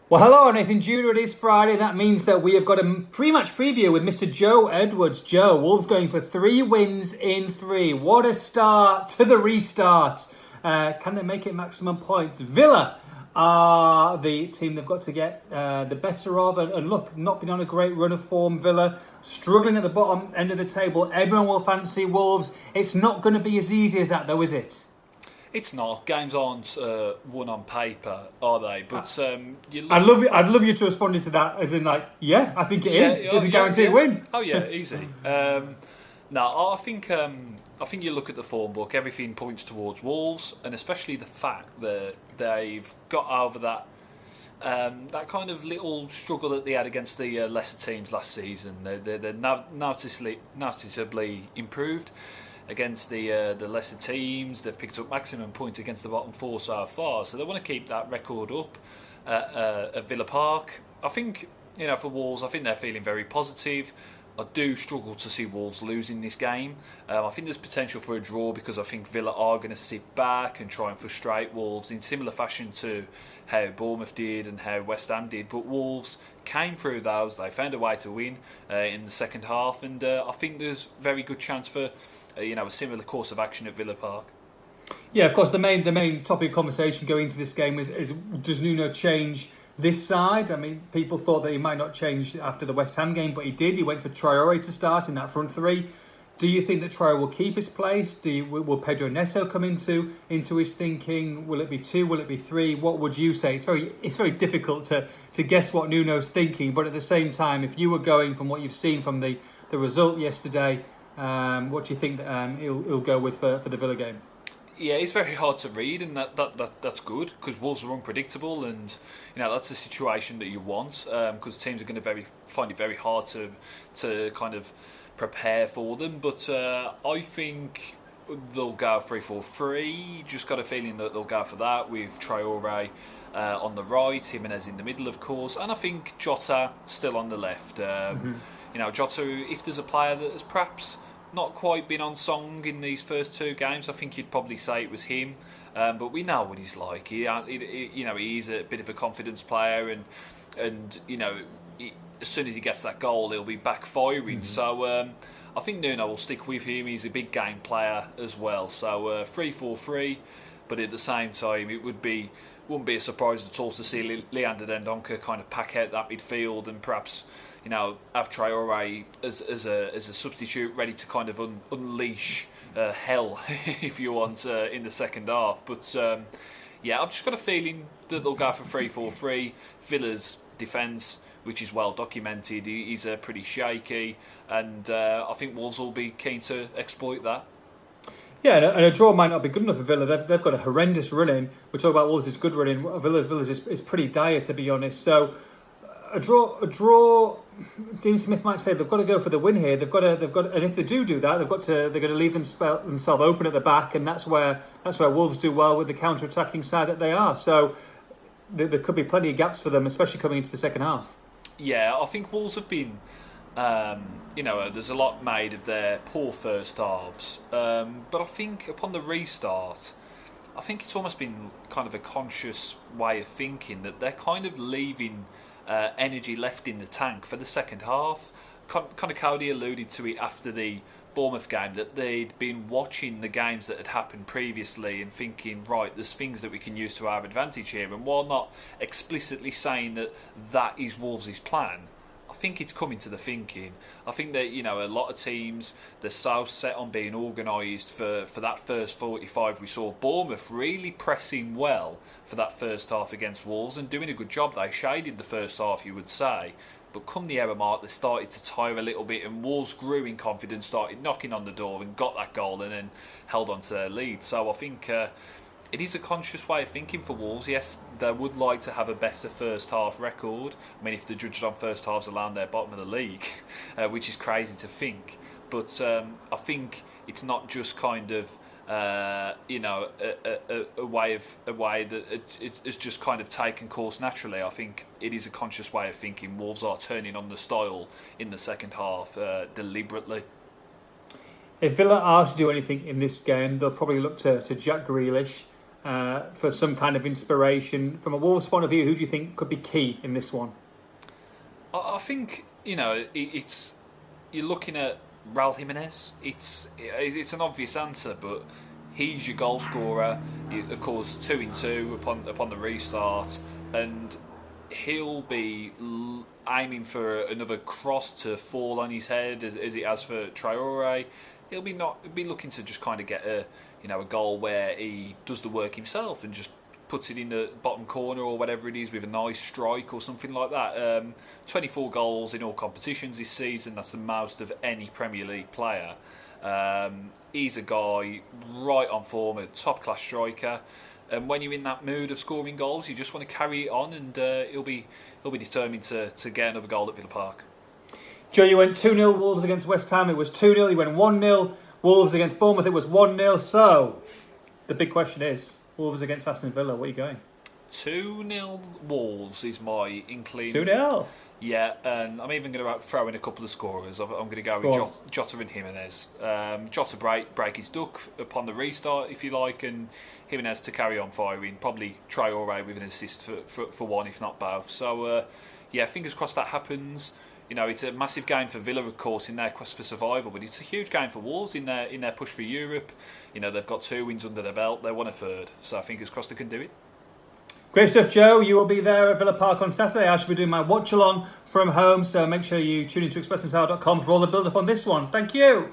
Well, hello, Nathan Jr. It is Friday. That means that we have got a pre-match preview with Mr. Joe Edwards. Joe, Wolves going for 3 wins in 3. What a start to the restart. Can they make it maximum points? Villa are the team they've got to get the better of. And look, not been on a great run of form. Villa struggling at the bottom end of the table. Everyone will fancy Wolves. It's not going to be as easy as that, though, is it? It's not. Games aren't won on paper, are they? But you look. I'd love you to respond to that, as in like, yeah, I think it is. It's a guaranteed yeah. win. Oh yeah, easy. No, I think you look at the form book. Everything points towards Wolves, and especially the fact that they've got over that kind of little struggle that they had against the lesser teams last season. They're noticeably improved against the lesser teams. They've picked up maximum points against the bottom four so far, so they want to keep that record up at Villa Park. I think, for Wolves, I think they're feeling very positive. I do struggle to see Wolves losing this game. I think there's potential for a draw because I think Villa are going to sit back and try and frustrate Wolves in similar fashion to how Bournemouth did and how West Ham did. But Wolves came through those. They found a way to win in the second half, and I think there's very good chance for a similar course of action at Villa Park. Yeah, of course. The main topic of conversation going into this game is does Nuno change this side? I mean, people thought that he might not change after the West Ham game, but he did. He went for Traore to start in that front three. Do you think that Traore will keep his place? Will Pedro Neto come into his thinking? Will it be 2? Will it be 3? What would you say? It's very difficult to guess what Nuno's thinking. But at the same time, if you were going from what you've seen from the result yesterday, what do you think he'll go with for the Villa game? Yeah, it's very hard to read, and that's good because Wolves are unpredictable, and that's a situation that you want because teams are going to find it very hard to kind of prepare for them. But I think they'll go 3-4-3. Just got a feeling that they'll go for that with Traore on the right, Jimenez in the middle, of course, and I think Jota still on the left. Jota, if there's a player that has perhaps not quite been on song in these first 2 games, I think you'd probably say it was him. But we know what he's like. He's a bit of a confidence player, and as soon as he gets that goal, he'll be back firing. So I think Nuno will stick with him. He's a big game player as well. So 3-4-3, but at the same time, wouldn't be a surprise at all to see Leander Dendoncker kind of pack out that midfield and perhaps have Traore as a substitute, ready to kind of unleash hell, if you want, in the second half. But I've just got a feeling that they'll go for 3-4-3. Villa's defence, which is well documented, is pretty shaky, and I think Wolves will be keen to exploit that. Yeah, and a draw might not be good enough for Villa. They've got a horrendous run in. We talk about Wolves' good run in. Villa's is pretty dire, to be honest. So a draw. Dean Smith might say they've got to go for the win here. They've got, and if they do that, they're going to leave themselves open at the back, and that's where Wolves do well with the counter-attacking side that they are. So there could be plenty of gaps for them, especially coming into the second half. Yeah, I think Wolves have been. There's a lot made of their poor first halves, but I think upon the restart, I think it's almost been kind of a conscious way of thinking that they're kind of leaving energy left in the tank for the second half. Kind of Cody alluded to it after the Bournemouth game, that they'd been watching the games that had happened previously and thinking, right, there's things that we can use to our advantage here, and while not explicitly saying that is Wolves' plan, I think it's coming to the thinking. I think that a lot of teams, they're so set on being organised for that first 45. We saw Bournemouth really pressing well for that first half against Wolves and doing a good job. They shaded the first half, you would say, but come the error mark, they started to tire a little bit, and Wolves grew in confidence, started knocking on the door and got that goal, and then held on to their lead. So I think it is a conscious way of thinking for Wolves. Yes, they would like to have a better first half record. I mean, if they're judged on first halves alone, they're bottom of the league, which is crazy to think. But I think it's not just kind of a way that it's just kind of taken course naturally. I think it is a conscious way of thinking. Wolves are turning on the style in the second half deliberately. If Villa are to do anything in this game, they'll probably look to Jack Grealish. for some kind of inspiration. From a Wolves point of view, who do you think could be key in this one? I think it's you're looking at Raul Jimenez. It's an obvious answer, but he's your goal scorer. Of course, 2 in 2 upon the restart, and he'll be aiming for another cross to fall on his head as it has for Traore. He'll be looking to just kind of get a goal where he does the work himself and just puts it in the bottom corner or whatever it is with a nice strike or something like that. 24 goals in all competitions this season. That's the most of any Premier League player. He's a guy right on form, a top class striker. And when you're in that mood of scoring goals, you just want to carry it on, and he'll be determined to get another goal at Villa Park. Joe, you went 2-0 Wolves against West Ham. It was 2-0. You went 1-0 Wolves against Bournemouth. It was 1-0. So the big question is, Wolves against Aston Villa, where are you going? 2-0 Wolves is my inkling. 2-0. Yeah, and I'm even going to throw in a couple of scorers. I'm going to go with Jota and Jimenez. Jota break his duck upon the restart, if you like, and Jimenez to carry on firing. Probably Traore with an assist for one, if not both. So, fingers crossed that happens. It's a massive game for Villa, of course, in their quest for survival, but it's a huge game for Wolves in their push for Europe. They've got 2 wins under their belt. They want a third, so fingers crossed they can do it. Great stuff, Joe. You will be there at Villa Park on Saturday. I shall be doing my watch-along from home, so make sure you tune into expressandtower.com for all the build-up on this one. Thank you.